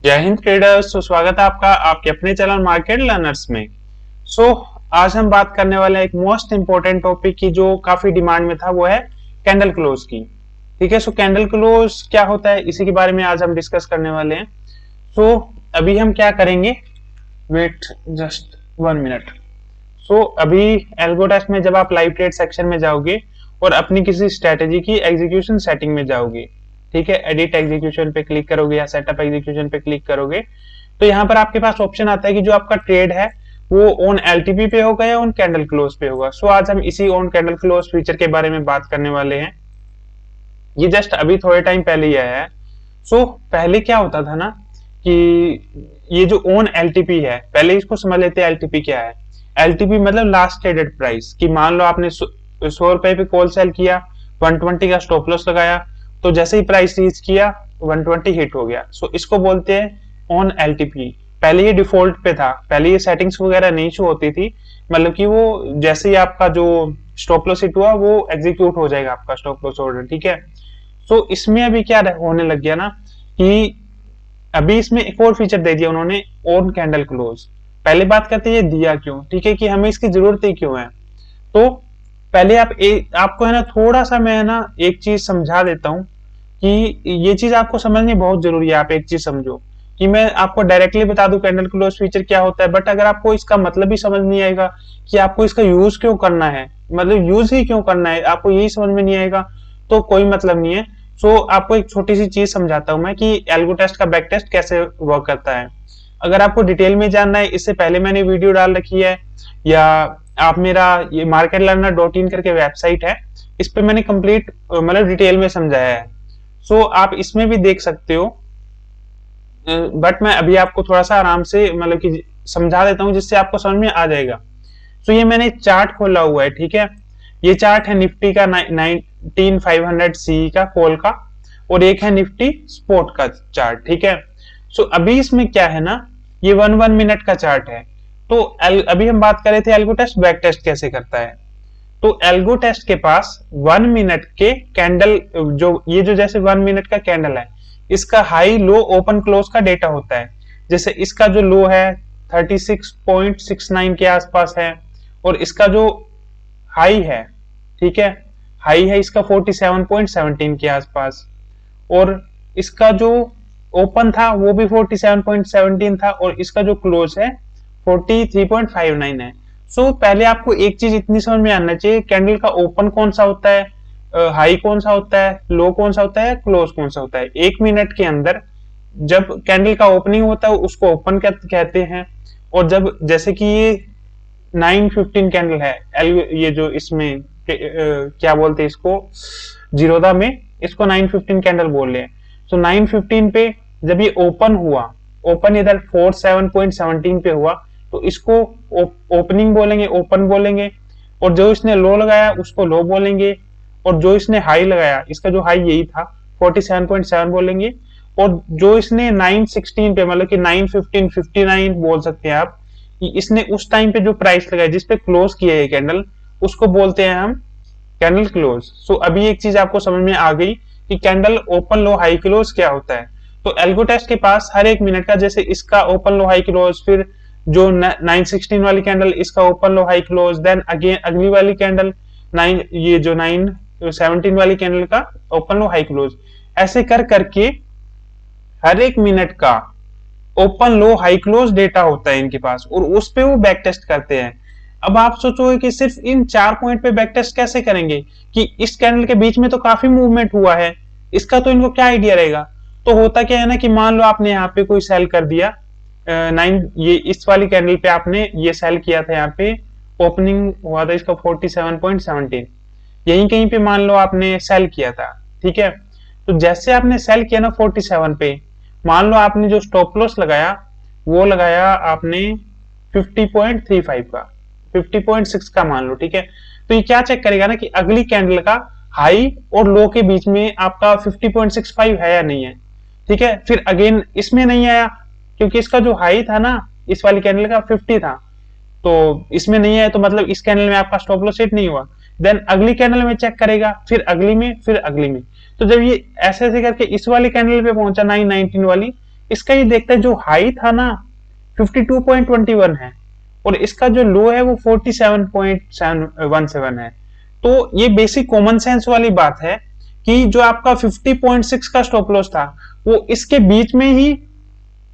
जय हिंद ट्रेडर्स। तो स्वागत है आपका आपके अपने चैनल मार्केट लर्नर्स में। आज हम बात करने वाले हैं एक मोस्ट इंपोर्टेंट टॉपिक की जो काफी डिमांड में था, वो है कैंडल क्लोज की। ठीक है, कैंडल क्लोज क्या होता है इसी के बारे में आज हम डिस्कस करने वाले हैं। अभी हम क्या करेंगे, वेट जस्ट 1 मिनट। अभी एल्गो टेस्ट में जब आप लाइव ट्रेड सेक्शन में जाओगे और अपनी किसी स्ट्रेटेजी की एग्जीक्यूशन सेटिंग में जाओगे, ठीक है, एडिट एग्जीक्यूशन पे क्लिक करोगे या सेटअप एग्जीक्यूशन पे क्लिक करोगे, तो यहाँ पर आपके पास ऑप्शन आता है कि जो आपका ट्रेड है वो ऑन एलटीपी पे होगा या ऑन कैंडल क्लोज पे होगा। आज हम इसी ऑन कैंडल क्लोज फीचर के बारे में बात करने वाले हैं। ये जस्ट अभी थोड़े टाइम पहले ही आया है। पहले क्या होता था ना कि ये जो ऑन एलटीपी है, पहले इसको समझ लेते हैं एलटीपी क्या है। एलटीपी मतलब लास्ट ट्रेडेड प्राइस, कि मान लो आपने 100 रुपए पे कॉल सेल किया, 120 का स्टॉप लॉस लगाया, तो जैसे ही प्राइस रीच किया 120 हिट हो गया। इसको बोलते हैं ऑन एलटीपी। पहले ये डिफॉल्ट पे था, पहले ये सेटिंग्स वगैरह नहीं शो होती थी, मतलब कि वो जैसे ही आपका जो स्टॉप लॉस हिट हुआ वो एग्जीक्यूट हो जाएगा आपका स्टॉप लॉस ऑर्डर। ठीक है, इसमें अभी क्या होने लग गया ना कि अभी इसमें एक और फीचर दे दिया उन्होंने, ऑन कैंडल क्लोज। पहले बात करते हैं ये दिया क्यों, ठीक है, कि हमें इसकी जरूरत ही क्यों है। तो पहले आपको है ना, थोड़ा सा मैं है ना एक चीज समझा देता हूँ कि ये चीज आपको समझनी बहुत जरूरी है। आप एक चीज समझो कि मैं आपको डायरेक्टली बता दूं कैंडल क्लोज फीचर क्या होता है, बट अगर आपको इसका मतलब ही समझ नहीं आएगा कि आपको इसका यूज क्यों करना है, मतलब यूज ही क्यों करना है, आपको यही समझ में नहीं आएगा तो कोई मतलब नहीं है। आपको एक छोटी सी चीज समझाता हूं मैं कि एल्गो टेस्ट का बैक टेस्ट कैसे वर्क करता है। अगर आपको डिटेल में जानना है, इससे पहले मैंने वीडियो डाल रखी है, या आप मेरा ये marketlearner.in करके वेबसाइट है, इस पे मैंने कंप्लीट मतलब डिटेल में समझाया है। आप इसमें भी देख सकते हो, बट मैं अभी आपको थोड़ा सा आराम से मतलब कि समझा देता हूँ जिससे आपको समझ में आ जाएगा। ये मैंने चार्ट खोला हुआ है, ठीक है, ये चार्ट है निफ्टी का 19500 सी का कॉल का, और एक है निफ्टी स्पोर्ट का चार्ट। ठीक है, अभी इसमें क्या है ना, ये 1 मिनट का चार्ट है। अभी हम बात कर रहे थे एल्गो टेस्ट बैक टेस्ट कैसे करता है। एल्गो टेस्ट के पास 1 मिनट के कैंडल, जो जैसे 1 मिनट का कैंडल है, इसका हाई लो ओपन क्लोज का डेटा होता है। जैसे इसका जो लो है 36.69 के आसपास है, और इसका जो हाई है, ठीक है, हाई है इसका 47.17 के आसपास, और इसका जो ओपन था वो भी 47.17 था, और इसका जो क्लोज है 43.59 है। पहले आपको एक चीज इतनी समझ में आना चाहिए, कैंडल का ओपन कौन सा होता है, हाई कौन सा होता है, लो कौन सा होता है, क्लोज कौन सा होता है। 1 मिनट के अंदर जब कैंडल का ओपनिंग होता है उसको ओपन कहते हैं, और जब जैसे कि ये 9:15 कैंडल है, ये जो इसमें क्या बोलते हैं इसको, जीरोधा में इसको 9:15 कैंडल बोल रहे हैं। 9:15 पे जब ये ओपन हुआ, ओपन इधर 47.17 पे हुआ, तो इसको ओपनिंग बोलेंगे, ओपन बोलेंगे, और जो इसने लो लगाया उसको लो बोलेंगे, और जो इसने हाई लगाया, इसका जो हाई यही था 47.7 बोलेंगे, और जो इसने 9:16 पे मतलब कि 9:15 59 बोल सकते हैं आप, इसने उस टाइम पे जो प्राइस लगाया जिसपे क्लोज किया है कैंडल, उसको बोलते हैं हम कैंडल क्लोज। अभी एक चीज आपको समझ में आ गई कि candle open low high close क्या होता है। एल्गो टेस्ट के पास हर 1 मिनट का, जैसे इसका ओपन लो हाई क्लोज, फिर जो 9:16 वाली कैंडल इसका open low high close, then again अगली वाली कैंडल ये जो 9:17 वाली कैंडल का ओपन लो हाई क्लोज, ऐसे कर करके हर 1 मिनट का open low high close data होता है इनके पास, और उस पे वो बैक टेस्ट करते हैं। अब आप सोचोगे कि सिर्फ इन 4 पॉइंट पे बैक टेस्ट कैसे करेंगे, कि इस कैंडल के बीच में तो काफी मूवमेंट हुआ है, इसका तो इनको क्या आइडिया रहेगा। तो होता क्या है ना कि मान लो आपने यहाँ पे कोई सेल कर दिया, ये इस वाली कैंडल पे आपने ये सेल किया था, यहाँ पे ओपनिंग हुआ था इसका 47.17, यही कहीं पे मान लो आपने सेल किया था। ठीक है, तो जैसे आपने सेल किया ना 47 पे, मान लो आपने जो स्टॉप लॉस लगाया वो लगाया आपने 50.35 का, 50.6 का मान लो। ठीक है, तो ये क्या चेक करेगा ना कि अगली कैंडल का हाई और लो के बीच में आपका 50.65 है या नहीं है। ठीक है, फिर अगेन इसमें नहीं आया क्योंकि इसका जो हाई था ना इस वाली कैंडल का 50 था, तो इसमें नहीं आया, तो मतलब इस कैंडल में आपका स्टॉप लॉस हिट नहीं हुआ। देन अगली कैंडल में चेक करेगा, फिर अगली में, फिर अगली में। तो जब ये ऐसे ऐसे करके इस वाली कैंडल पे पहुंचा 9:19 वाली, इसका ये देखता है जो हाई था ना 52.21 है और इसका जो लो है वो 47.17 है। तो ये बेसिक कॉमन सेंस वाली बात है कि जो आपका 50.6 का स्टॉप लॉस था वो इसके बीच में ही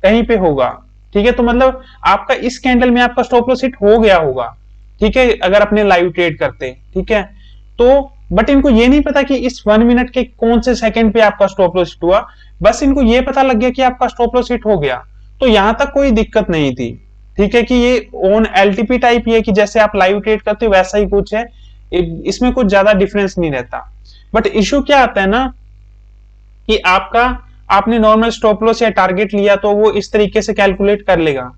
कहीं पे होगा। ठीक है, तो मतलब आपका इस कैंडल में आपका स्टॉप लॉस हिट हो गया होगा। ठीक है, अगर अपने लाइव ट्रेड करते। ठीक है, तो बट इनको ये नहीं पता कि इस 1 मिनट के कौन से सेकंड पे आपका स्टॉप लॉस हिट हुआ, बस इनको ये पता लग गया कि आपका स्टॉप लॉस हिट हो गया। तो यहां तक कोई दिक्कत नहीं थी। ठीक है, कि ये ऑन एलटीपी टाइप ही है कि जैसे आप लाइव ट्रेड करते हो वैसा ही कुछ है, इसमें कुछ ज्यादा डिफरेंस नहीं रहता। बट इश्यू क्या आता है ना कि आपने नॉर्मल स्टॉप लॉस या टारगेट लिया तो वो इस तरीके से कैलकुलेट कर लेगा।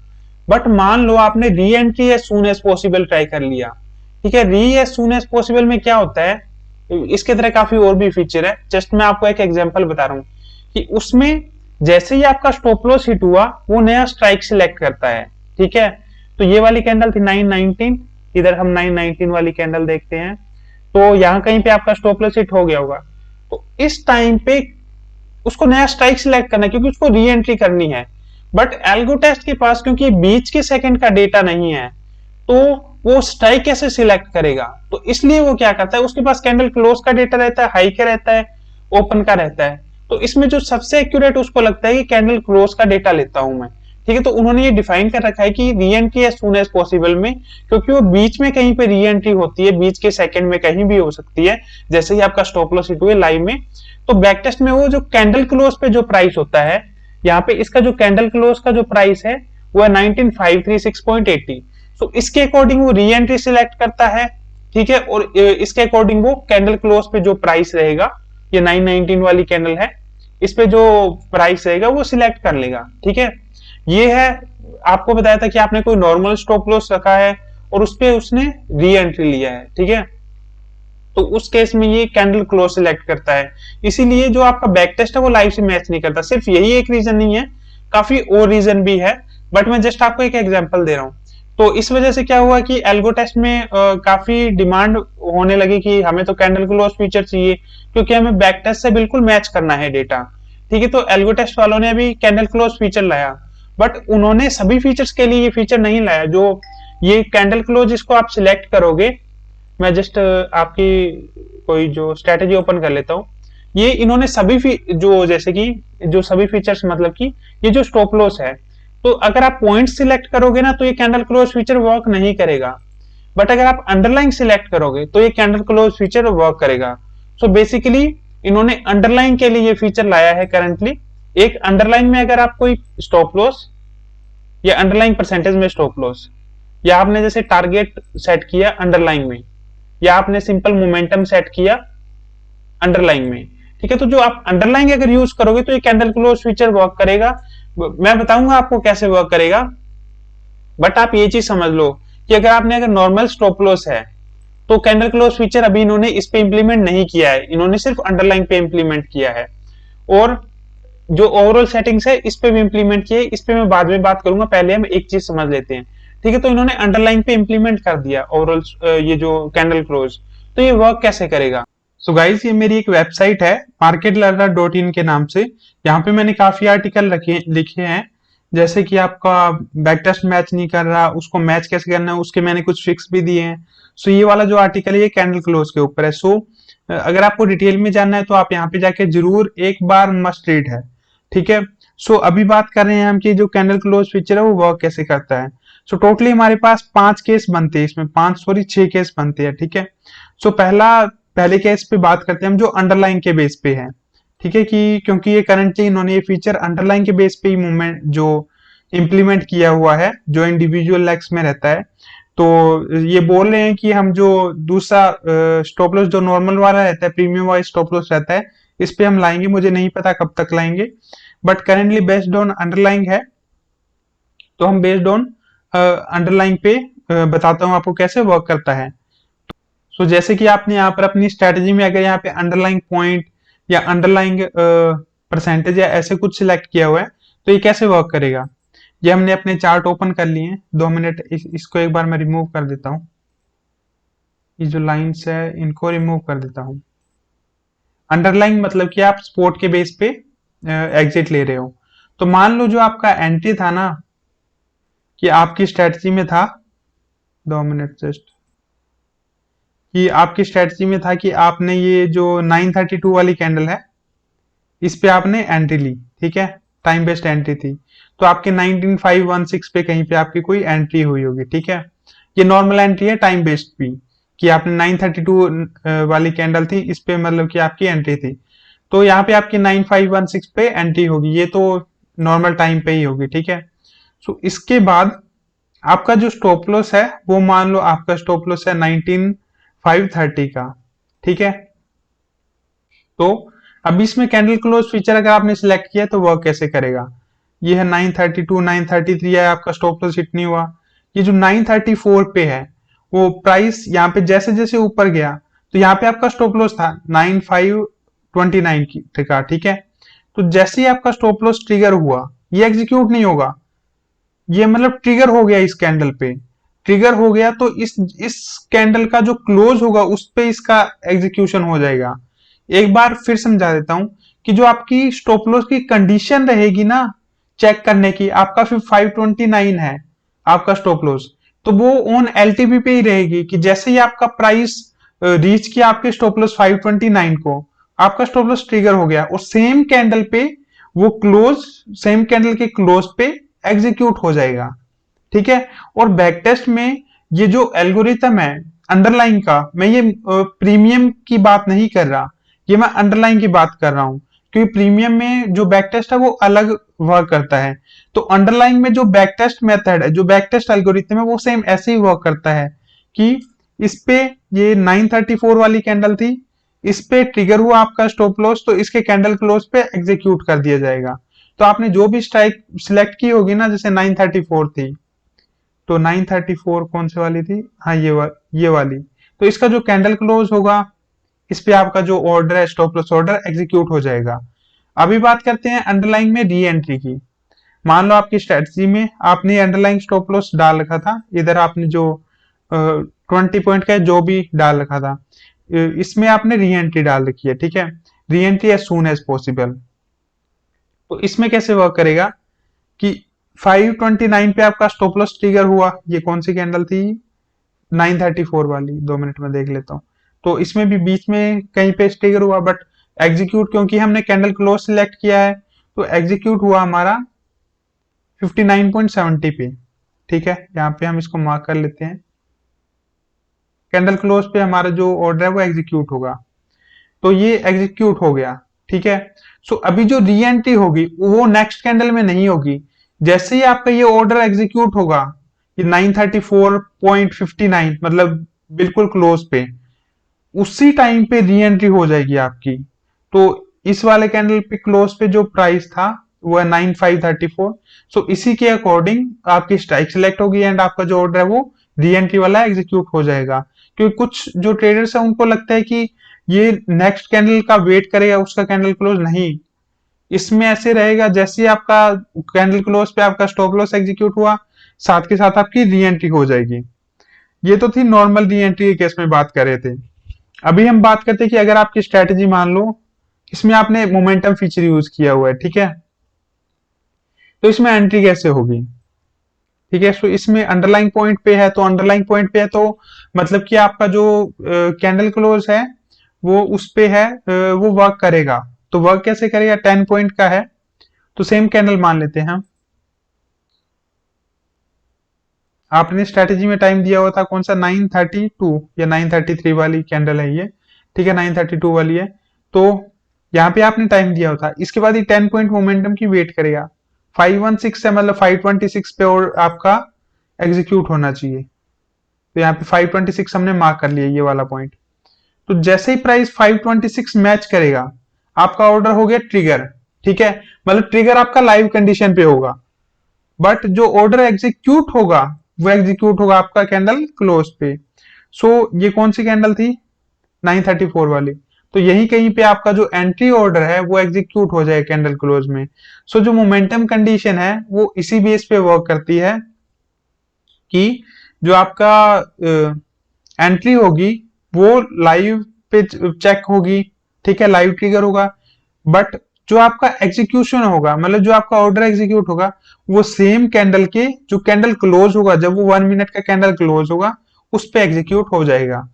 बट मान लो आपने reentry as soon as possible try कर लिया। ठीक है, री एज सून एज पॉसिबल में क्या होता है, इसके तरह काफी और भी फीचर है। जस्ट मैं आपको एक एग्जांपल बता रहा हूं कि उसमें जैसे ही आपका स्टॉप लॉस हिट हुआ वो नया स्ट्राइक सिलेक्ट करता है। ठीक है, तो ये वाली कैंडल थी 919, इधर हम 919 वाली कैंडल देखते हैं। तो यहां कहीं पे आपका स्टॉप लॉस हिट हो गया होगा, तो इस टाइम पे उसको नया स्ट्राइक सिलेक्ट करना है क्योंकि उसको री एंट्री करनी है। बट एल्गो टेस्ट के पास क्योंकि बीच के सेकंड का डेटा नहीं है तो वो स्ट्राइक कैसे सिलेक्ट करेगा, तो इसलिए वो क्या करता है, उसके पास कैंडल क्लोज का डेटा रहता है, हाई का रहता है, ओपन का रहता है। तो इसमें जो सबसे एक्यूरेट उसको लगता है कि कैंडल क्लोज का डेटा लेता हूं मैं। ठीक है, तो उन्होंने ये डिफाइन कर रखा है कि reentry as soon as possible में, क्योंकि वो बीच में कहीं पे री एंट्री होती है, बीच के सेकंड में कहीं भी हो सकती है, जैसे ही आपका स्टॉप लॉस हिट हुए लाइव में। तो बैक टेस्ट में वो जो कैंडल क्लोज पे जो प्राइस होता है, यहाँ पे इसका जो कैंडल क्लोज का जो प्राइस है वो है 19536.80। सो इसके अकॉर्डिंग वो री एंट्री सिलेक्ट करता है। ठीक है, और इसके अकॉर्डिंग वो कैंडल क्लोज पे जो प्राइस रहेगा, ये 919 वाली कैंडल है, इस पे जो प्राइस रहेगा वो सिलेक्ट कर लेगा। ठीक है, ये है, आपको बताया था कि आपने कोई नॉर्मल स्टॉप लॉस रखा है और उस पे उसने री एंट्री लिया है। ठीक है, तो उस केस में ये कैंडल क्लोज सिलेक्ट करता है। इसीलिए जो आपका बैक टेस्ट है वो लाइव से मैच नहीं करता। सिर्फ यही एक रीजन नहीं है, काफी और रीजन भी है, बट मैं जस्ट आपको एक एग्जांपल दे रहा हूं। तो इस वजह से क्या हुआ कि एल्गो टेस्ट में काफी डिमांड होने लगी कि हमें तो कैंडल क्लोज फीचर चाहिए क्योंकि हमें बैक टेस्ट से बिल्कुल मैच करना है डेटा। ठीक है, तो एल्गो टेस्ट वालों ने अभी कैंडल क्लोज फीचर लाया, बट उन्होंने सभी फीचर्स के लिए ये फीचर नहीं लाया। जो ये कैंडल क्लोज इसको आप सिलेक्ट करोगे, मैं जस्ट आपकी कोई जो स्ट्रेटेजी ओपन कर लेता हूँ। ये इन्होंने सभी जो जैसे कि जो सभी फीचर्स, मतलब कि ये जो स्टॉप लॉस है, तो अगर आप पॉइंट सिलेक्ट करोगे ना तो ये कैंडल क्लोज फीचर वर्क नहीं करेगा। बट अगर आप अंडरलाइन सिलेक्ट करोगे तो ये कैंडल क्लोज फीचर वर्क करेगा। सो बेसिकली इन्होंने अंडरलाइन के लिए ये फीचर लाया है करंटली। एक अंडरलाइन में अगर आप कोई स्टॉप लॉस या अंडरलाइन परसेंटेज में स्टॉप लॉस, या आपने जैसे टारगेट सेट किया अंडरलाइन में, या आपने सिंपल मोमेंटम सेट किया अंडरलाइन में। ठीक है, तो जो आप अंडरलाइन अगर यूज करोगे तो ये कैंडल क्लोज फीचर वर्क करेगा। मैं बताऊंगा आपको कैसे वर्क करेगा, बट आप ये चीज समझ लो कि अगर नॉर्मल स्टॉप लॉस है तो कैंडल क्लोज फीचर अभी इन्होंने इस पे इंप्लीमेंट नहीं किया है, इन्होंने सिर्फ अंडरलाइन पे इंप्लीमेंट किया है। और जो ओवरऑल सेटिंग्स है इस पे भी इंप्लीमेंट किया है, इस पे मैं बाद में बात करूंगा, पहले हम एक चीज समझ लेते हैं। ठीक है, तो इन्होंने अंडरलाइन पे इंप्लीमेंट कर दिया ओवरऑल ये जो कैंडल क्लोज, तो ये वर्क कैसे करेगा। सो गाइस, ये मेरी एक वेबसाइट है marketlurner.in के नाम से। यहाँ पे मैंने काफी आर्टिकल लिखे हैं, जैसे कि आपका बैक टेस्ट मैच नहीं कर रहा, उसको मैच कैसे करना है, उसके मैंने कुछ फिक्स भी दिए हैं। सो ये वाला जो आर्टिकल है ये कैंडल क्लोज के ऊपर है। सो अगर आपको डिटेल में जानना है तो आप यहाँ पे जाके जरूर एक बार मस्ट रीड है। ठीक है, सो अभी बात कर रहे हैं हम कि जो कैंडल क्लोज फीचर है वो वर्क कैसे करता है। सो टोटली हमारे पास 5 केस बनते हैं, इसमें 6 केस बनते हैं। ठीक है, सो पहले केस पे बात करते हैं हम जो अंडरलाइन के बेस पे है। ठीक है, कि क्योंकि ये करंटली इन्होंने ये फीचर अंडरलाइन के बेस पे ही मूवमेंट जो इंप्लीमेंट किया हुआ है, जो इंडिविजुअल लेग्स में रहता है। तो ये बोल रहे हैं कि हम जो दूसरा स्टॉप लॉस जो नॉर्मल वाला रहता है, प्रीमियम वाइज स्टॉप लॉस रहता है, इस पे हम लाएंगे, मुझे नहीं पता कब तक लाएंगे, but currently based on underline है, तो हम बेस्ड ऑन अंडरलाइन पे बताता हूँ आपको कैसे वर्क करता है। सो जैसे कि आपने यहाँ पर अपनी स्ट्रेटेजी में अगर यहाँ पे अंडरलाइन पॉइंट या अंडरलाइन परसेंटेज या ऐसे कुछ सिलेक्ट किया हुआ है तो ये कैसे वर्क करेगा। ये हमने अपने चार्ट ओपन कर लिए हैं, 2 मिनट इसको एक बार मैं रिमूव कर देता हूँ, ये जो लाइंस है इनको रिमूव कर देता हूँ। अंडरलाइन मतलब कि आप स्पोर्ट के बेस पे एग्जिट ले रहे हो। तो मान लो जो आपका एंट्री था ना, कि आपकी स्ट्रेटजी में था, 2 मिनट जस्ट, कि आपकी स्ट्रेटजी में था कि आपने ये जो 932 वाली कैंडल है इस पे आपने एंट्री ली, ठीक है, टाइम बेस्ड एंट्री थी, तो आपके 19516 पे कहीं पे आपकी कोई एंट्री हुई होगी, ठीक है। ये नॉर्मल एंट्री है टाइम बेस्ड भी, कि आपने 932 वाली कैंडल थी इस पे मतलब कि आपकी एंट्री थी, तो यहाँ पे आपकी 9516 पे एंट्री होगी, ये तो नॉर्मल टाइम पे ही होगी, ठीक है। सो इसके बाद आपका जो स्टॉप लॉस है वो मान लो आपका स्टॉप लॉस है 19530 का, ठीक है। तो अब इसमें कैंडल क्लोज फीचर अगर आपने सिलेक्ट किया तो वह कैसे करेगा, ये है 932 933 है, आपका स्टॉप लॉस हिट नहीं हुआ। ये जो 934 पे है वो प्राइस यहाँ पे जैसे जैसे ऊपर गया तो यहाँ पे आपका स्टॉप लॉस था 9529 की का, ठीक है। तो जैसे ही आपका स्टॉप लॉस ट्रिगर हुआ, ये एग्जीक्यूट नहीं होगा, ये मतलब ट्रिगर हो गया इस कैंडल पे, ट्रिगर हो गया तो इस कैंडल का जो क्लोज होगा उस पे इसका एग्जीक्यूशन हो जाएगा। एक बार फिर समझा देता हूं कि जो आपकी स्टॉप लॉस की कंडीशन रहेगी ना चेक करने की, आपका फिर 529 है आपका स्टॉप लॉस, तो वो ऑन एलटीपी पे ही रहेगी कि जैसे ही आपका प्राइस रीच किया आपके स्टॉप लॉस 529 को, आपका स्टॉप लॉस ट्रिगर हो गया और सेम कैंडल पे वो क्लोज, सेम कैंडल के क्लोज पे एग्जीक्यूट हो जाएगा, ठीक है। और बैक टेस्ट में ये जो एल्गोरिथम है अंडरलाइन का, मैं ये प्रीमियम की बात नहीं कर रहा, ये मैं अंडरलाइन की बात कर रहा हूं, क्योंकि प्रीमियम में जो बैक टेस्ट है वो अलग वर्क करता है, तो अंडरलाइन में जो बैक टेस्ट मेथड है, जो बैक टेस्ट एल्गोरिथम है वो सेम ऐसे ही वर्क करता है कि इस पे ये 934 वाली कैंडल थी, इस पे ट्रिगर हुआ आपका स्टॉप लॉस तो इसके कैंडल क्लोज पे एग्जीक्यूट कर दिया जाएगा। तो आपने जो भी स्ट्राइक सिलेक्ट की होगी ना, जैसे 934 थी, तो 934 कौन सी वाली थी, हाँ ये वाली, तो इसका जो कैंडल क्लोज होगा इस पे आपका जो ऑर्डर है स्टॉप लॉस ऑर्डर एग्जीक्यूट हो जाएगा। अभी बात करते हैं अंडरलाइन में री एंट्री की। मान लो आपकी स्ट्रेटजी में आपने अंडरलाइन स्टॉप लॉस डाल रखा था, इधर आपने जो 20 पॉइंट का जो भी डाल रखा था, इसमें आपने री एंट्री डाल रखी है, ठीक है, reentry as soon as possible. तो इसमें कैसे वर्क करेगा कि 529 पे आपका स्टॉप लॉस ट्रिगर हुआ, ये कौन सी कैंडल थी, 934 वाली, 2 मिनट में देख लेता हूँ। तो इसमें भी बीच में कहीं पे ट्रिगर हुआ, बट एग्जीक्यूट क्योंकि हमने कैंडल क्लोज सिलेक्ट किया है तो एग्जीक्यूट हुआ हमारा 59.70 पे, ठीक है। यहाँ पे हम इसको मार्क कर लेते हैं, कैंडल क्लोज पे हमारा जो ऑर्डर है वो एग्जीक्यूट होगा, तो ये एग्जीक्यूट हो गया, ठीक है। सो अभी जो री एंट्री होगी वो नेक्स्ट कैंडल में नहीं होगी, जैसे ही आपका ये ऑर्डर एग्जीक्यूट होगा, ये 934.59 मतलब बिल्कुल क्लोज पे, उसी टाइम पे री एंट्री हो जाएगी आपकी। तो इस वाले कैंडल पे क्लोज पे जो प्राइस था वो है 9534, सो इसी के अकॉर्डिंग आपकी स्ट्राइक सिलेक्ट होगी एंड आपका जो ऑर्डर है वो री एंट्री वाला एग्जीक्यूट हो जाएगा। क्योंकि कुछ जो ट्रेडर्स है उनको लगता है कि ये नेक्स्ट कैंडल का वेट करेगा उसका कैंडल क्लोज, नहीं, इसमें ऐसे रहेगा जैसे ही आपका कैंडल क्लोज पे आपका स्टॉप लॉस एग्जीक्यूट हुआ साथ के साथ आपकी री एंट्री हो जाएगी। ये तो थी नॉर्मल री एंट्री के केस में बात कर रहे थे। अभी हम बात करते हैं कि अगर आपकी स्ट्रेटजी मान लो इसमें आपने मोमेंटम फीचर यूज किया हुआ है, ठीक है, तो इसमें एंट्री कैसे होगी, ठीक है। तो इसमें अंडरलाइन पॉइंट पे है, तो अंडरलाइन पॉइंट पे है तो मतलब कि आपका जो कैंडल क्लोज है वो उस पे है, वो वर्क करेगा। तो वर्क कैसे करेगा, 10 पॉइंट का है तो सेम कैंडल मान लेते हैं हम, आपने स्ट्रेटेजी में टाइम दिया हुआ था कौन सा 932 या 933 वाली कैंडल है ये, ठीक है, 932 वाली है, तो यहाँ पे आपने टाइम दिया हुआ था। इसके बाद ये 10 पॉइंट मोमेंटम की वेट करेगा, 516 है मतलब 526 पे और आपका एग्जीक्यूट होना चाहिए, तो यहाँ पे 526 हमने मार्क कर लिया ये वाला पॉइंट। तो जैसे ही प्राइस 526 मैच करेगा आपका ऑर्डर हो गया ट्रिगर, ठीक है, मतलब ट्रिगर आपका लाइव कंडीशन पे होगा, बट जो ऑर्डर एग्जीक्यूट होगा वो एग्जीक्यूट होगा आपका कैंडल क्लोज पे। सो ये कौन सी कैंडल थी, 934 वाली, तो यही कहीं पे आपका जो एंट्री ऑर्डर है वो एग्जीक्यूट हो जाए कैंडल क्लोज में। सो जो मोमेंटम कंडीशन है वो इसी बेस पे वर्क करती है कि जो आपका एंट्री होगी वो लाइव पे चेक होगी, ठीक है, लाइव ट्रिगर होगा, बट जो आपका एग्जीक्यूशन होगा, मतलब जो आपका ऑर्डर एग्जीक्यूट होगा, वो सेम कैंडल के जो कैंडल क्लोज होगा, जब वो 1 मिनट का कैंडल क्लोज होगा उस पे एग्जीक्यूट हो जाएगा।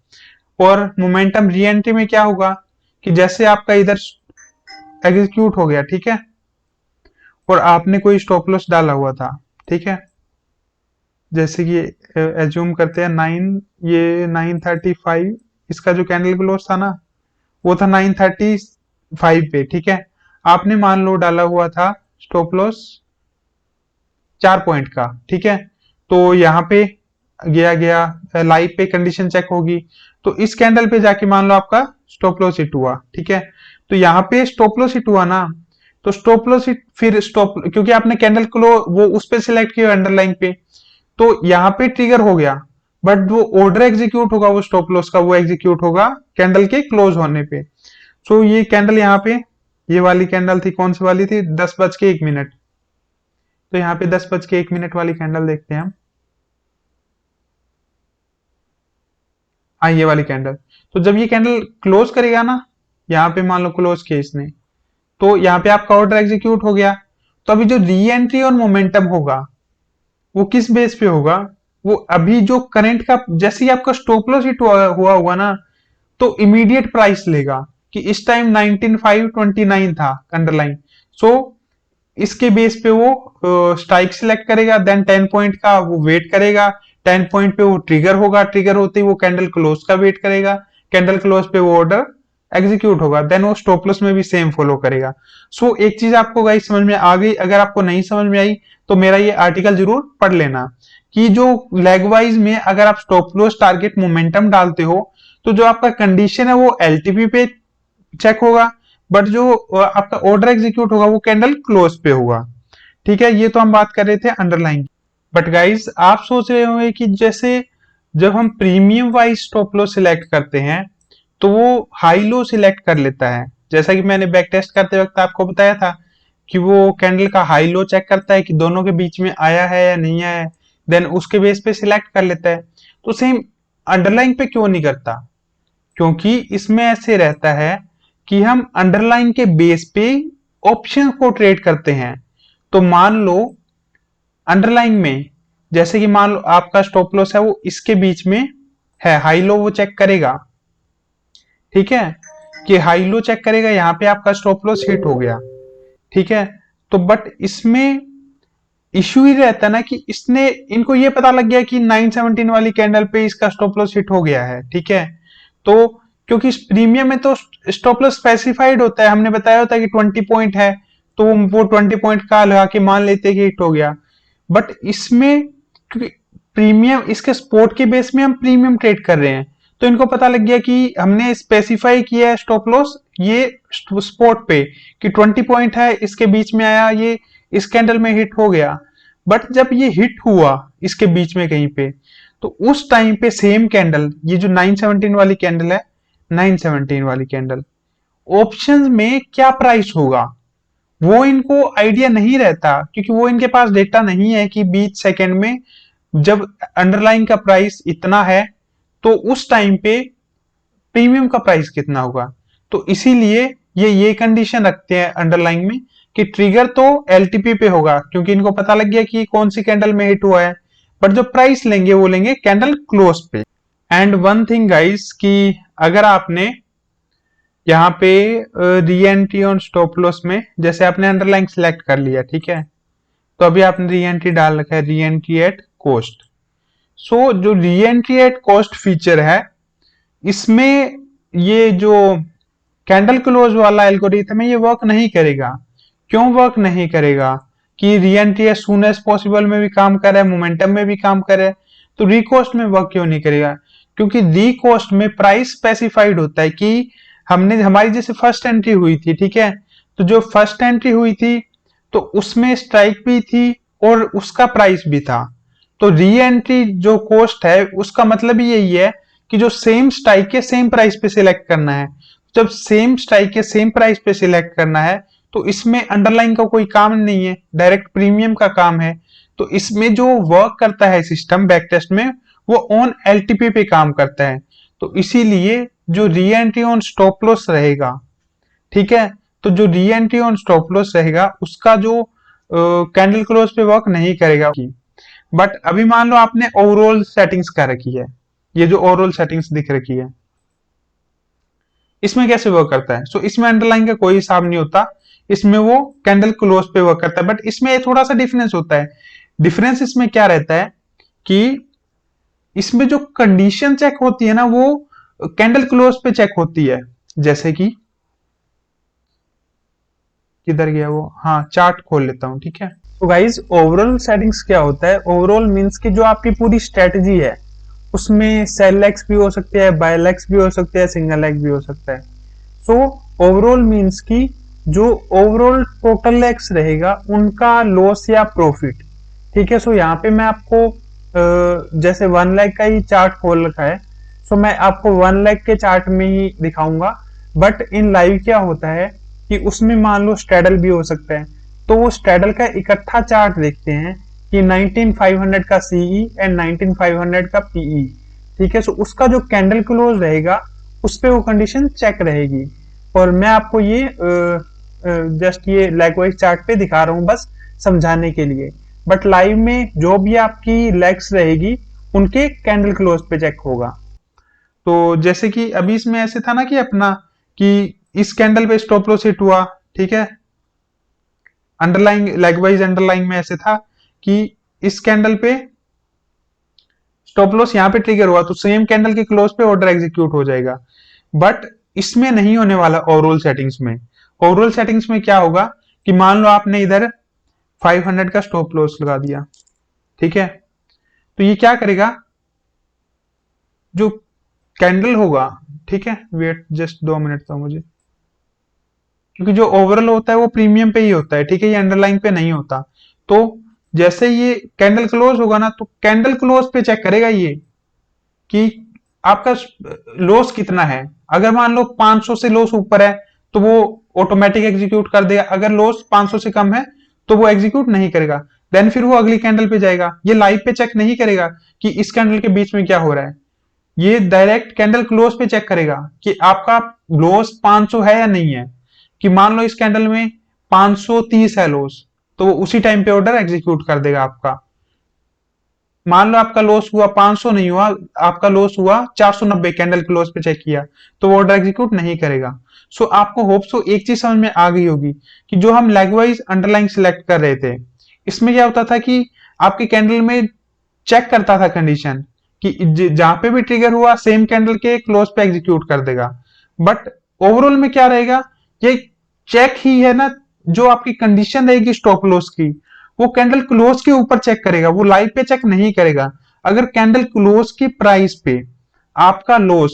और मोमेंटम री एंट्री में क्या होगा कि जैसे आपका इधर एग्जीक्यूट हो गया, ठीक है, और आपने कोई स्टॉप लॉस डाला हुआ था, ठीक है, जैसे कि एज्यूम करते हैं 935, इसका जो कैंडल क्लोज था ना वो था 935 पे, ठीक है। आपने मान लो डाला हुआ था स्टॉप लॉस 4 पॉइंट का, ठीक है। तो यहाँ पे गया गया लाइव पे कंडीशन चेक होगी, तो इस कैंडल पे जाके मान लो आपका स्टॉप लॉस हिट हुआ, ठीक है। तो यहाँ पे स्टॉप लॉस हिट हुआ ना, तो स्टॉप लॉस हिट फिर स्टॉप, क्योंकि आपने कैंडल क्लो वो उस पे सिलेक्ट किया अंडरलाइन पे, तो यहाँ पे ट्रिगर हो गया, बट वो ऑर्डर एग्जीक्यूट होगा वो स्टॉप लॉस का, वो एग्जीक्यूट होगा कैंडल के क्लोज होने पे। सो ये कैंडल यहाँ पे, ये वाली कैंडल थी, कौन सी वाली थी, 10:01। तो यहाँ पे 10:01 वाली कैंडल देखते हैं हम। हाँ, ये वाली कैंडल, तो जब ये कैंडल क्लोज करेगा ना, यहाँ पे मान लो क्लोज किया इसने, तो यहाँ पे आपका ऑर्डर एग्जीक्यूट हो गया। तो अभी जो री एंट्री और मोमेंटम होगा वो किस बेस पे होगा, वो अभी जो करंट का, जैसे ही आपका स्टॉप लॉस हिट हुआ हुआ ना, तो इमीडिएट प्राइस लेगा कि इस टाइम 19529 था अंडरलाइन। सो इसके बेस पे वो स्ट्राइक सिलेक्ट करेगा, देन 10 पॉइंट का वो वेट करेगा, 10 पॉइंट पे वो ट्रिगर होगा, ट्रिगर होते ही वो कैंडल क्लोज का वेट करेगा, कैंडल क्लोज पे वो ऑर्डर एग्जीक्यूट होगा, देन वो स्टॉप लॉस में भी सेम फॉलो करेगा। सो एक चीज आपको गाइस समझ में आ गई, अगर आपको नहीं समझ में आई तो मेरा ये आर्टिकल जरूर पढ़ लेना कि जो लेग वाइज में अगर आप स्टॉप लॉस टारगेट मोमेंटम डालते हो तो जो आपका कंडीशन है वो एलटीपी पे चेक होगा, बट जो आपका ऑर्डर एग्जीक्यूट होगा वो कैंडल क्लोज पे होगा, ठीक है। ये तो हम बात कर रहे थे अंडरलाइन। बट गाइस आप सोच रहे होंगे कि जैसे जब हम premium wise stop loss select करते हैं तो वो हाई लो सिलेक्ट कर लेता है, जैसा कि मैंने बैक टेस्ट करते वक्त आपको बताया था कि वो कैंडल का हाई लो चेक करता है कि दोनों के बीच में आया है या नहीं आया है, देन उसके बेस पे सिलेक्ट कर लेता है। तो सेम अंडरलाइन पे क्यों नहीं करता, क्योंकि इसमें ऐसे रहता है कि हम अंडरलाइन के बेस पे ऑप्शन को ट्रेड करते हैं। तो मान लो अंडरलाइन में, जैसे कि मान लो आपका स्टॉप लॉस है वो इसके बीच में है, हाई लो वो चेक करेगा, ठीक है, कि हाई लो चेक करेगा, यहाँ पे आपका स्टॉप लॉस हिट हो गया, ठीक है। तो बट इसमें इश्यू ही रहता है ना कि इसने, इनको ये पता लग गया कि 917 वाली कैंडल पे इसका स्टॉप लॉस हिट हो गया है, ठीक है। तो क्योंकि प्रीमियम में तो स्टॉप लॉस स्पेसिफाइड होता है, हमने बताया होता है कि 20 पॉइंट है, तो वो 20 पॉइंट का लगा के मान लेते हैं कि हिट हो गया। बट इसमें क्योंकि प्रीमियम, इसके स्पोर्ट के बेस में हम प्रीमियम ट्रेड कर रहे हैं, तो इनको पता लग गया कि हमने स्पेसिफाई किया है स्टॉप लॉस ये स्पोर्ट पे कि 20 पॉइंट है, इसके बीच में आया, ये इस कैंडल में हिट हो गया। बट जब ये हिट हुआ इसके बीच में कहीं पे, तो उस टाइम पे सेम कैंडल, ये जो 917 वाली कैंडल है, 917 वाली कैंडल ऑप्शंस में क्या प्राइस होगा वो इनको आइडिया नहीं रहता, क्योंकि वो इनके पास डेटा नहीं है कि 20 सेकेंड में जब अंडरलाइन का प्राइस इतना है तो उस टाइम पे प्रीमियम का प्राइस कितना होगा। तो इसीलिए ये कंडीशन रखते हैं अंडरलाइन में कि ट्रिगर तो एलटीपी पे होगा, क्योंकि इनको पता लग गया कि कौन सी कैंडल में हिट हुआ है, बट जो प्राइस लेंगे वो लेंगे कैंडल क्लोज पे। एंड वन थिंग गाइस कि अगर आपने यहाँ पे re entry on stop loss में, जैसे आपने अंडरलाइन सिलेक्ट कर लिया, ठीक है, तो अभी आपने री एंट्री डाल रखा है, री एंट्री एट कॉस्ट। सो जो re entry at cost feature है, इसमें ये जो कैंडल क्लोज वाला एल्गोरिथम है ये वर्क नहीं करेगा। क्यों वर्क नहीं करेगा, कि reentry as soon as possible में भी काम करे, मोमेंटम में भी काम करे, तो रिकॉस्ट में वर्क क्यों नहीं करेगा, क्योंकि रिकॉस्ट में प्राइस स्पेसिफाइड होता है कि हमने, हमारी जैसे फर्स्ट एंट्री हुई थी, ठीक है, तो जो फर्स्ट एंट्री हुई थी तो उसमें स्ट्राइक भी थी और उसका प्राइस भी था। तो री एंट्री जो कॉस्ट है उसका मतलब ही यही है कि जो सेम स्ट्राइक के सेम प्राइस पे सिलेक्ट करना है। जब सेम स्ट्राइक के सेम प्राइस पे सिलेक्ट करना है तो इसमें अंडरलाइन का कोई काम नहीं है, डायरेक्ट प्रीमियम का काम है। तो इसमें जो वर्क करता है सिस्टम बैक टेस्ट में, वो ऑन एलटीपी पे काम करता है। तो इसीलिए जो re entry on stop loss रहेगा, ठीक है, तो जो re entry on stop loss रहेगा उसका जो कैंडल क्लोज पे वर्क नहीं करेगा। बट अभी मान लो आपने ओवरऑल सेटिंग्स कर रखी है, ये जो ओवरऑल सेटिंग्स दिख रखी है, इसमें कैसे वर्क करता है? सो इसमें अंडरलाइन का कोई हिसाब नहीं होता, इसमें वो कैंडल क्लोज पे वर्क करता है। बट इसमें थोड़ा सा डिफरेंस होता है। डिफरेंस इसमें क्या रहता है कि इसमें जो कंडीशन चेक होती है ना, वो कैंडल क्लोज पे चेक होती है। जैसे कि किधर गया वो, हाँ चार्ट खोल लेता हूं, ठीक है। तो गाइज ओवरऑल सेटिंग्स क्या होता है? ओवरऑल मींस कि जो आपकी पूरी स्ट्रेटजी है उसमें सेल लेग्स भी हो सकते हैं, बाय लेग्स भी हो सकते हैं, सिंगल लेग भी हो सकता है। सो ओवरऑल मींस कि जो ओवरऑल टोटल लेग्स रहेगा उनका लॉस या प्रॉफिट, ठीक है। सो यहाँ पे मैं आपको जैसे 1 लाख का ही चार्ट खोल रखा है, सो मैं आपको 1 लाख के चार्ट में ही दिखाऊंगा। बट इन लाइव क्या होता है कि उसमें मान लो स्ट्रेडल भी हो सकता है, तो वो स्ट्रेडल का इकट्ठा चार्ट देखते हैं कि 19500 का सीई एंड 19500 का पीई, ठीक है। सो उसका जो कैंडल क्लोज रहेगा उस पे वो कंडीशन चेक रहेगी। और मैं आपको ये जस्ट ये लैगवाइज चार्ट पे दिखा रहा हूं बस समझाने के लिए। बट लाइव में जो भी आपकी लेग्स रहेगी उनके कैंडल क्लोज पे चेक होगा। तो जैसे कि अभी इसमें ऐसे था ना कि अपना कि इस कैंडल पे स्टॉप लॉस हिट हुआ, ठीक है। अंडरलाइन लेगवाइज अंडरलाइन में ऐसे था कि इस कैंडल पे स्टॉप लॉस यहां पे ट्रिगर हुआ तो सेम कैंडल के क्लोज पे ऑर्डर एग्जीक्यूट हो जाएगा। बट इसमें नहीं होने वाला ओवरऑल सेटिंग्स में। ओवरऑल सेटिंग्स में क्या होगा कि मान लो आपने इधर 500 का स्टॉप लॉस लगा दिया, ठीक है। तो ये क्या करेगा, जो कैंडल होगा, ठीक है, वेट जस्ट 2 मिनट था मुझे, क्योंकि जो ओवरऑल होता है वो प्रीमियम पे ही होता है, ठीक है, ये अंडरलाइन पे नहीं होता। तो जैसे ये कैंडल क्लोज होगा ना, तो कैंडल क्लोज पे चेक करेगा ये कि आपका लॉस कितना है। अगर मान लो 500 से लॉस ऊपर है तो वो ऑटोमेटिक एग्जीक्यूट कर देगा, अगर लॉस 500 से कम है तो वो एग्जीक्यूट नहीं करेगा। देन फिर वो अगली कैंडल पे जाएगा, ये लाइव पे चेक नहीं करेगा कि इस कैंडल के बीच में क्या हो रहा है, ये डायरेक्ट कैंडल क्लोज पे चेक करेगा कि आपका लॉस 500 है या नहीं है। कि मान लो इस कैंडल में 530 है लॉस, तो वो उसी टाइम पे ऑर्डर एग्जीक्यूट कर देगा आपका। मान लो आपका लॉस हुआ 500 नहीं हुआ, आपका लॉस हुआ 490, कैंडल क्लोज पे चेक किया तो वो ऑर्डर एग्जीक्यूट नहीं करेगा। सो आपको होप सो एक चीज समझ में आ गई होगी कि जो हम लेगवाइज अंडरलाइन सिलेक्ट कर रहे थे, इसमें क्या होता था कि आपके कैंडल में चेक करता था कंडीशन कि जहां पे भी ट्रिगर हुआ सेम कैंडल के क्लोज पे एग्जीक्यूट कर देगा। बट ओवरऑल में क्या रहेगा, ये चेक ही है ना, जो आपकी कंडीशन रहेगी स्टॉप लॉस की वो कैंडल क्लोज के ऊपर चेक करेगा, वो लाइव पे चेक नहीं करेगा। अगर कैंडल क्लोज की प्राइस पे आपका लॉस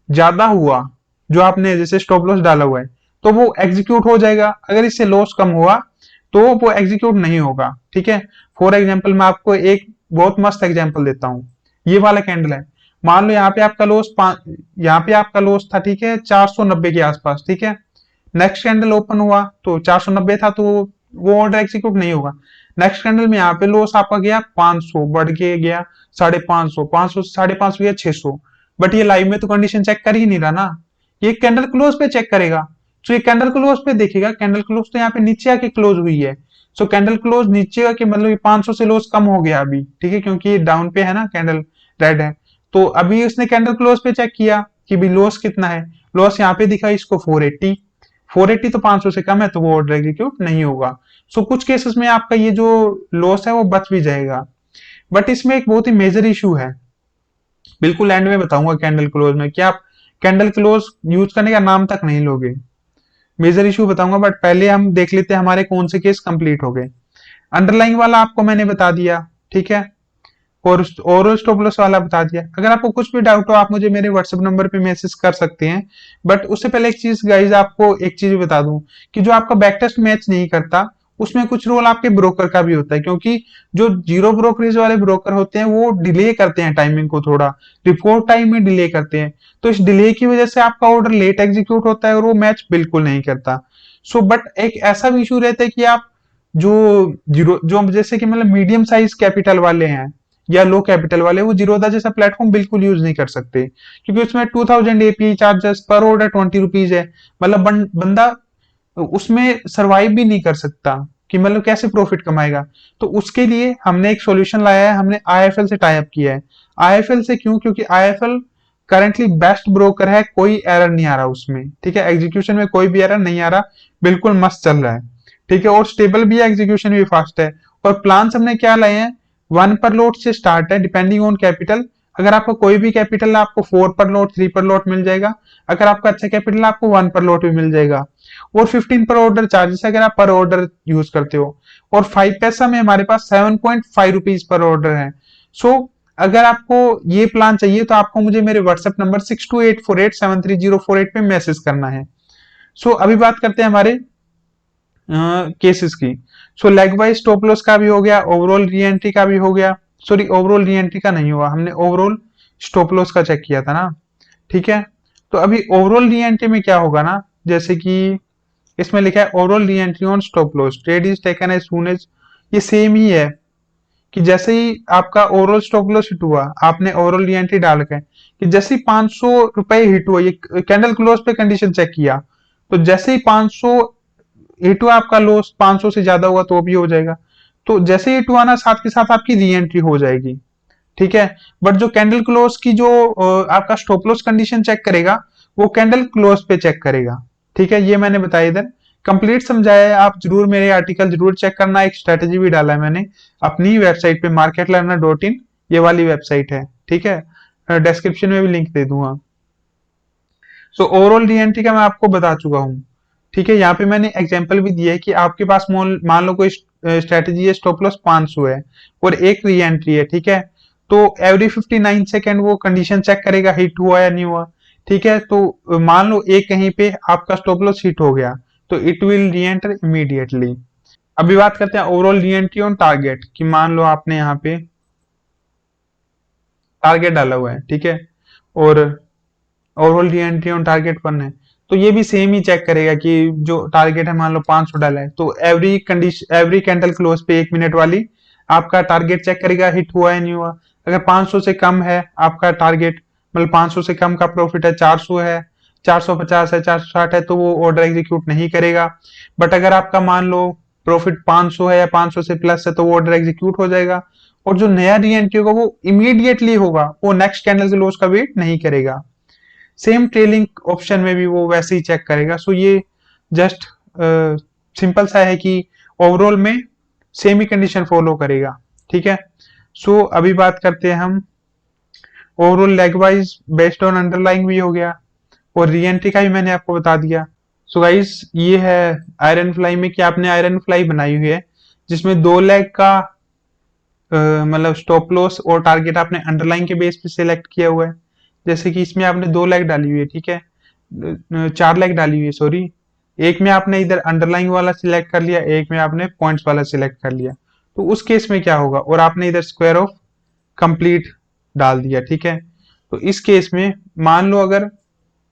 ज्यादा हुआ, जो आपने जैसे स्टॉप लॉस डाला हुआ है, तो वो एग्जीक्यूट हो जाएगा। अगर इससे लॉस कम हुआ तो वो एग्जीक्यूट नहीं होगा, ठीक है। फॉर एग्जाम्पल मैं आपको एक बहुत मस्त एग्जाम्पल देता हूं। ये वाला कैंडल है, मान लो यहाँ पे आपका लॉस यहाँ पे आपका लॉस था, ठीक है, 490 के आसपास, ठीक है। नेक्स्ट कैंडल ओपन हुआ तो 490 था, तो वो ऑर्डर एग्जीक्यूट नहीं होगा। नेक्स्ट कैंडल में यहाँ पे लॉस आपका गया 500, बढ़ के गया 550, 500 से 550 गया 600। बट ये लाइव में तो कंडीशन चेक कर ही नहीं रहा ना, ये कैंडल क्लोज पे चेक करेगा। तो ये कैंडल क्लोज पे देखेगा, कैंडल क्लोज तो यहाँ पे नीचे आके क्लोज हुई है। सो कैंडल क्लोज नीचे आके मतलब ये 500 से लॉस कम हो गया अभी, ठीक है, क्योंकि ये डाउन पे है ना, कैंडल रेड है। तो अभी उसने कैंडल क्लोज पे चेक किया कि भी लॉस कितना है, लॉस यहाँ पे दिखा इसको 480, 480 तो 500 से कम है, तो वो ऑर्डर एग्जीक्यूट नहीं होगा। सो कुछ केसेस में आपका ये जो लॉस है वो बच भी जाएगा। बट इसमें एक बहुत ही मेजर इशू है, बिल्कुल एंड में बताऊंगा कैंडल क्लोज में, क्या आप कैंडल क्लोज यूज करने का नाम तक नहीं लोगे। मेजर इशू बताऊंगा, बट पहले हम देख लेते हैं हमारे कौन से केस कंप्लीट हो गए। अंडरलाइन वाला आपको मैंने बता दिया, ठीक है, और ओवरऑल स्टॉप लॉस वाला बता दिया। अगर आपको कुछ भी डाउट हो आप मुझे मेरे व्हाट्सएप नंबर पे मैसेज कर सकते हैं। बट उससे पहले एक चीज गाइज, आपको एक चीज बता दूं कि जो आपका बैक टेस्ट मैच नहीं करता उसमें कुछ रोल आपके ब्रोकर का भी होता है, क्योंकि जो जीरो ब्रोकरेज वाले ब्रोकर होते हैं वो डिले करते हैं टाइमिंग को, थोड़ा रिपोर्ट टाइम में डिले करते हैं। तो इस डिले की वजह से आपका ऑर्डर लेट एग्जीक्यूट होता है और वो मैच बिल्कुल नहीं करता। सो बट एक ऐसा भी इशू रहता है कि आप जो जीरो जो जैसे कि मतलब मीडियम साइज कैपिटल वाले हैं या लो कैपिटल वाले, वो जीरोधा जैसा प्लेटफॉर्म बिल्कुल यूज नहीं कर सकते, क्योंकि उसमें 2000 एपीआई चार्जेस पर ऑर्डर 20 रुपीज है। मतलब बंदा उसमें सरवाइव भी नहीं कर सकता, कि मतलब कैसे प्रॉफिट कमाएगा। तो उसके लिए हमने एक सॉल्यूशन लाया है, हमने आईएफएल से टाई अप किया है। आईएफएल से क्यों? क्योंकि आईएफएल करंटली बेस्ट ब्रोकर है, कोई एरर नहीं आ रहा उसमें, ठीक है, एग्जीक्यूशन में कोई भी एरर नहीं आ रहा, बिल्कुल मस्त चल रहा है, ठीक है, और स्टेबल भी है, एग्जीक्यूशन भी फास्ट है। और प्लान हमने क्या लाए हैं, 1 पर लॉट से स्टार्ट है, डिपेंडिंग ऑन कैपिटल। अगर आपका कोई भी कैपिटल है, आपको 4 पर लॉट, 3 पर लॉट मिल जाएगा। अगर आपका अच्छा कैपिटल है, आपको 1 पर लॉट भी मिल जाएगा। और 15 पर ऑर्डर चार्जेस अगर आप पर ऑर्डर यूज करते हो। और 5 पैसा में हमारे पास 7.5 रुपीज पर ऑर्डर है। सो अगर आपको ये प्लान चाहिए तो आपको मुझे मेरे व्हाट्सएप नंबर 6284873048 पे मैसेज करना है। सो अभी बात करते हैं हमारे केसेस की। सो लेग वाइज स्टॉप लॉस का भी हो गया, ओवरऑल री एंट्री का भी हो गया। सॉरी, ओवरऑल री एंट्री का नहीं हुआ, हमने ओवरऑल स्टॉप लॉस का चेक किया था ना, ठीक है। तो अभी ओवरऑल री एंट्री में क्या होगा ना, जैसे कि इसमें लिखा है overall reentry on stop loss trade is taken as soon as, ये सेम ही है कि जैसे ही आपका ओवरऑल स्टॉप लॉस हिट हुआ, आपने ओवरऑल री एंट्री डाल के कि जैसे ही 500 रुपए हिट हुआ, ये कैंडल क्लोज पे कंडीशन चेक किया, तो जैसे ही 500 हिट हुआ, आपका लॉस 500 से ज्यादा हुआ तो भी हो जाएगा। तो जैसे ही हिट हुआ ना, साथ के साथ आपकी री एंट्री हो जाएगी, ठीक है। बट जो कैंडल क्लोज की जो आपका स्टॉप लॉस कंडीशन चेक करेगा, वो कैंडल क्लोज पे चेक करेगा, ठीक है। ये मैंने बताया इधर, कंप्लीट समझाया है। आप जरूर मेरे आर्टिकल जरूर चेक करना, एक स्ट्रेटेजी भी डाला है मैंने अपनी वेबसाइट पे marketlearner.in, ये वाली वेबसाइट है, ठीक है, डिस्क्रिप्शन में भी लिंक दे दूंगा। सो ओवरऑल री एंट्री का मैं आपको बता चुका हूँ, ठीक है। यहाँ पे मैंने एग्जांपल भी दिया है कि आपके पास मान लो कोई स्ट्रेटेजी है, स्टॉप लॉस 500 है और एक री एंट्री है, ठीक है। तो एवरी 59 सेकेंड वो कंडीशन चेक करेगा हिट हुआ या नहीं हुआ, ठीक है। तो मान लो एक कहीं पे आपका स्टॉप लॉस हिट हो गया, तो इट विल री एंटर इमीडिएटली। अभी बात करते हैं overall reentry on target, कि मान लो आपने यहाँ पे टारगेट डाला हुआ है, ठीक है, और overall reentry on target 1 है, तो ये भी सेम ही चेक करेगा कि जो टारगेट है, मान लो 500 डाला है, तो एवरी कैंडल क्लोज पे 1 मिनट वाली आपका टारगेट चेक करेगा हिट हुआ है नहीं हुआ। अगर 500 से कम है आपका टारगेट, मतलब 500 से कम का प्रॉफिट है, 400 है, 450 है, 460 है, तो वो ऑर्डर एग्जीक्यूट नहीं करेगा। बट अगर आपका मान लो प्रॉफिट 500 है या 500 से प्लस है, तो वो ऑर्डर एग्जीक्यूट हो जाएगा। और जो नया री एंट्री होगा वो इमीडिएटली होगा, वो नेक्स्ट कैंडल के क्लोज का वेट नहीं करेगा। सेम ट्रेलिंग ऑप्शन में भी वो वैसे ही चेक करेगा। सो ये जस्ट सिंपल सा है कि ओवरऑल में सेम ही कंडीशन फॉलो करेगा, ठीक है। सो अभी बात करते हैं हम overall leg wise based on underlying भी हो गया, और री एंट्री का भी मैंने आपको बता दिया। सो गाइस, ये है आयरन फ्लाई में कि आपने आयरन फ्लाई बनाई हुई है जिसमें 2 लेग का मतलब स्टॉप लॉस और टारगेट आपने अंडरलाइन के बेस पे सिलेक्ट किया हुआ है। जैसे कि इसमें आपने 2 लेग डाली हुई है, ठीक है, 4 लेग डाली हुई है, सॉरी। एक में आपने इधर अंडरलाइन वाला सिलेक्ट कर लिया, एक में आपने पॉइंट्स वाला सिलेक्ट कर लिया। तो उस केस में क्या होगा, और आपने इधर स्क्वायर ऑफ कंप्लीट डाल दिया, ठीक है। तो इस केस में मान लो अगर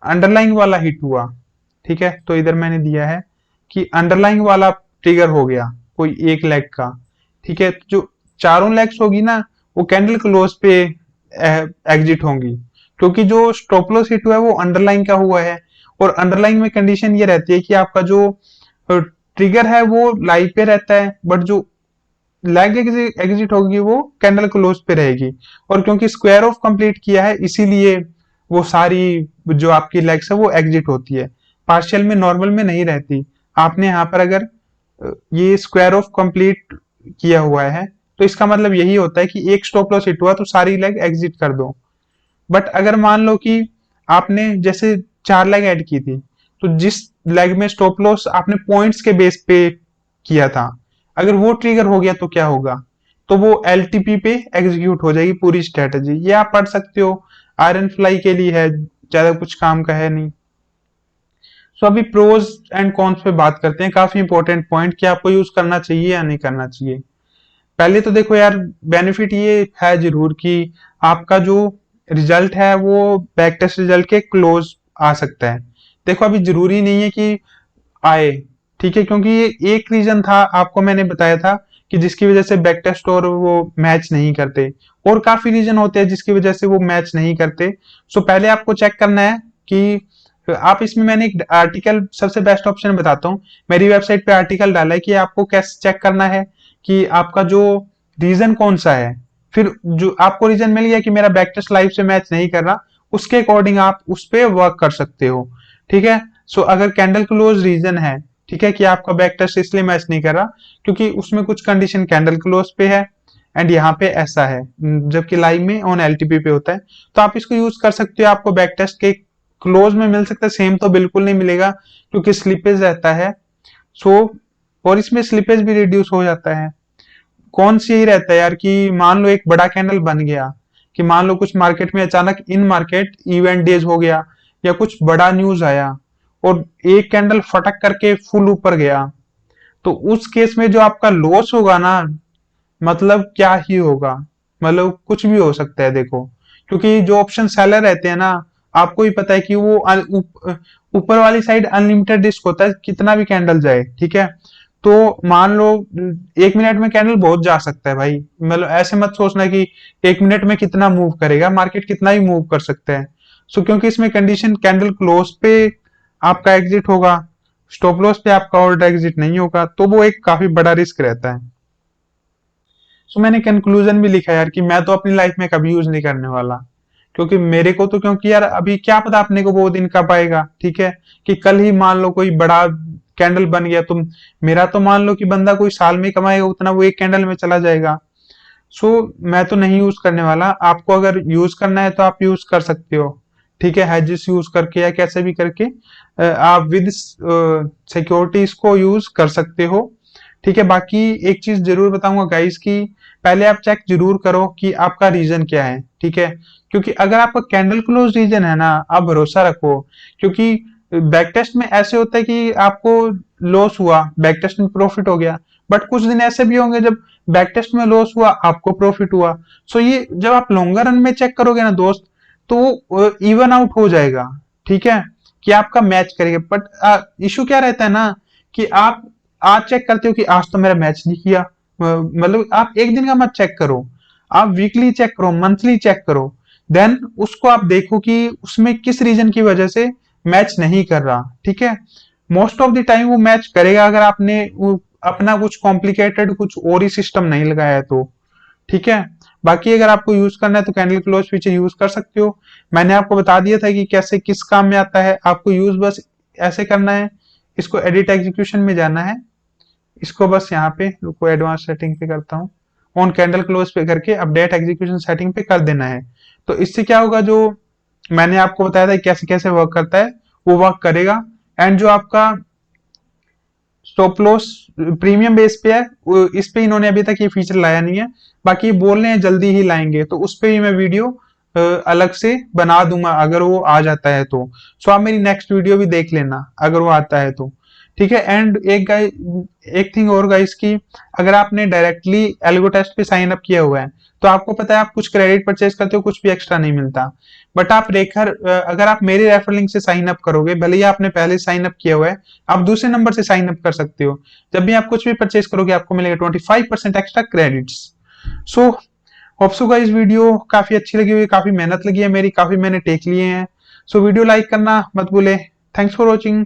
अंडरलाइन वाला हिट हुआ, ठीक है, तो इधर मैंने दिया है कि अंडरलाइन वाला ट्रिगर हो गया कोई 1 लेग का, ठीक है। तो जो चारों लेग्स होगी ना, वो कैंडल क्लोज पे एग्जिट होंगी, क्योंकि जो स्टॉप लॉस हिट हुआ है वो अंडरलाइन का हुआ है। और अंडरलाइन में कंडीशन ये रहती है कि आपका जो ट्रिगर है वो लाइव पे रहता है, बट जो लेग एग्जिट होगी वो कैंडल क्लोज पे रहेगी। और क्योंकि स्क्वायर ऑफ कंप्लीट किया है, इसीलिए वो सारी जो आपकी लेग्स है वो एग्जिट होती है, पार्शियल में, नॉर्मल में नहीं रहती। आपने यहाँ पर अगर ये स्क्वायर ऑफ कंप्लीट किया हुआ है, तो इसका मतलब यही होता है कि एक स्टॉप लॉस हिट हुआ तो सारी लेग एग्जिट कर दो। बट अगर मान लो कि आपने जैसे 4 लेग ऐड की थी, तो जिस लेग में स्टॉप लॉस आपने पॉइंट्स के बेस पे किया था, अगर वो ट्रिगर हो गया तो क्या होगा, तो वो एलटीपी पे एग्जीक्यूट हो जाएगी पूरी स्ट्रेटेजी। ये आप पढ़ सकते हो, आयरन फ्लाई के लिए है, ज्यादा कुछ काम का है नहीं। सो अभी प्रोज एंड कॉन्स पे बात करते हैं, काफी इंपॉर्टेंट पॉइंट कि आपको यूज करना चाहिए या नहीं करना चाहिए। पहले तो देखो यार, बेनिफिट ये है जरूर कि आपका जो रिजल्ट है वो बैक टेस्ट रिजल्ट के क्लोज आ सकता है। देखो अभी जरूरी नहीं है कि आए, ठीक है, क्योंकि ये एक रीजन था, आपको मैंने बताया था कि जिसकी वजह से बैक टेस्ट और वो मैच नहीं करते, और काफी रीजन होते हैं जिसकी वजह से वो मैच नहीं करते। सो पहले आपको चेक करना है कि तो आप इसमें मैंने एक आर्टिकल सबसे बेस्ट ऑप्शन बताता हूँ, मेरी वेबसाइट पे आर्टिकल डाला है कि आपको कैसे चेक करना है कि आपका जो रीजन कौन सा है। फिर जो आपको रीजन मिल गया कि मेरा बैक टेस्ट लाइव से मैच नहीं कर रहा, उसके अकॉर्डिंग आप उस पर वर्क कर सकते हो। ठीक है, सो अगर कैंडल क्लोज रीजन है, ठीक है, कि आपका बैक टेस्ट इसलिए मैच नहीं कर रहा क्योंकि उसमें कुछ कंडीशन कैंडल क्लोज पे है एंड यहाँ पे ऐसा है, जबकि लाइव में ऑन एलटीपी पे होता है, तो आप इसको यूज कर सकते हो। आपको बैक टेस्ट के क्लोज में मिल सकता है, सेम तो बिल्कुल नहीं मिलेगा क्योंकि स्लिपेज रहता है। सो और इसमें स्लिपेज भी रिड्यूस हो जाता है। कौन सी यही रहता है यार कि मान लो एक बड़ा कैंडल बन गया, कि मान लो कुछ मार्केट में अचानक इन मार्केट इवेंट डेज हो गया या कुछ बड़ा न्यूज आया और एक कैंडल फटक करके फुल ऊपर गया, तो उस केस में जो आपका लॉस होगा ना, मतलब क्या ही होगा, मतलब कुछ भी हो सकता है देखो। क्योंकि जो ऑप्शन सेलर रहते हैं ना, आपको ही पता है कि वो ऊपर वाली साइड अनलिमिटेड रिस्क होता है, कितना भी कैंडल जाए। ठीक है, तो मान लो 1 मिनट में कैंडल बहुत जा सकता है भाई, मतलब ऐसे मत सोचना कि 1 मिनट में कितना मूव करेगा, मार्केट कितना ही मूव कर सकता है। सो क्योंकि इसमें कंडीशन कैंडल क्लोज पे आपका एग्जिट होगा, स्टॉप लॉस पे आपका ऑर्डर एग्जिट नहीं होगा, तो वो एक काफी बड़ा रिस्क रहता है। सो मैंने कंक्लूजन भी लिखा यार कि मैं तो अपनी लाइफ में कभी यूज नहीं करने वाला, क्योंकि मेरे को तो, क्योंकि यार अभी क्या पता अपने को वो दिन कब आएगा। ठीक है, कि कल ही मान लो कोई बड़ा कैंडल बन गया, तुम मेरा तो मान लो कि बंदा कोई साल में कमाएगा उतना, वो एक कैंडल में चला जाएगा। सो मैं तो नहीं यूज करने वाला। आपको अगर यूज करना है तो आप यूज कर सकते हो, ठीक है, हेजेस यूज करके या कैसे भी करके आप विद सिक्योरिटी इसको यूज कर सकते हो। ठीक है, बाकी एक चीज जरूर बताऊंगा गाइस कि पहले आप चेक जरूर करो कि आपका रीजन क्या है। ठीक है, क्योंकि अगर आपका कैंडल क्लोज रीजन है ना, आप भरोसा रखो, क्योंकि बैक टेस्ट में ऐसे होता है कि आपको लॉस हुआ, बैक टेस्ट में प्रॉफिट हो गया, बट कुछ दिन ऐसे भी होंगे जब बैक टेस्ट में लॉस हुआ, आपको प्रॉफिट हुआ। सो ये जब आप लॉन्गर रन में चेक करोगे ना दोस्त, तो वो इवन आउट हो जाएगा। ठीक है, कि आपका मैच करेगा। बट इशू क्या रहता है ना, कि आप आज चेक करते हो कि आज तो मेरा मैच नहीं किया, मतलब आप एक दिन का मत चेक करो, आप वीकली चेक करो, मंथली चेक करो, देन उसको आप देखो कि उसमें किस रीजन की वजह से मैच नहीं कर रहा। ठीक है, मोस्ट ऑफ द टाइम वो मैच करेगा अगर आपने अपना कुछ कॉम्प्लिकेटेड कुछ और ही सिस्टम नहीं लगाया है तो। ठीक है, बाकी अगर आपको यूज करना है तो कैंडल क्लोज फीचर यूज कर सकते हो। मैंने आपको बता दिया था कि कैसे किस काम में आता है, आपको यूज बस ऐसे करना है, इसको एडिट एग्जीक्यूशन में जाना है, इसको बस यहाँ पे रुको एडवांस सेटिंग पे करता हूँ, ऑन कैंडल क्लोज पे करके अपडेट एग्जीक्यूशन सेटिंग पे कर देना है। तो इससे क्या होगा, जो मैंने आपको बताया था कैसे कैसे वर्क करता है वो वर्क करेगा। एंड जो आपका स्टॉप लॉस प्रीमियम बेस पे है, इस पे इन्होंने अभी तक ये फीचर लाया नहीं है, बाकी बोल रहे हैं जल्दी ही लाएंगे, तो उस पे भी मैं वीडियो अलग से बना दूंगा अगर वो आ जाता है तो। सो आप मेरी नेक्स्ट वीडियो भी देख लेना अगर वो आता है तो। ठीक है, एंड एक थिंग और गाइस की, अगर आपने डायरेक्टली एल्गो टेस्ट पे साइन अप किया हुआ है तो आपको पता है आप कुछ क्रेडिट परचेज करते हो, कुछ भी एक्स्ट्रा नहीं मिलता। बट आप रेखर अगर आप मेरे रेफर लिंक से साइन अप करोगे, भले ही आपने पहले साइन अप किया हुआ है, आप दूसरे नंबर से साइन अप कर सकते हो। जब भी आप कुछ भी परचेज करोगे आपको मिलेगा 25% extra credits. So hope so guys video काफी अच्छी लगी हुई है, काफी मेहनत लगी है मेरी, काफी मैंने टेक लिए हैं। सो वीडियो लाइक करना मत भूले। Thanks for watching.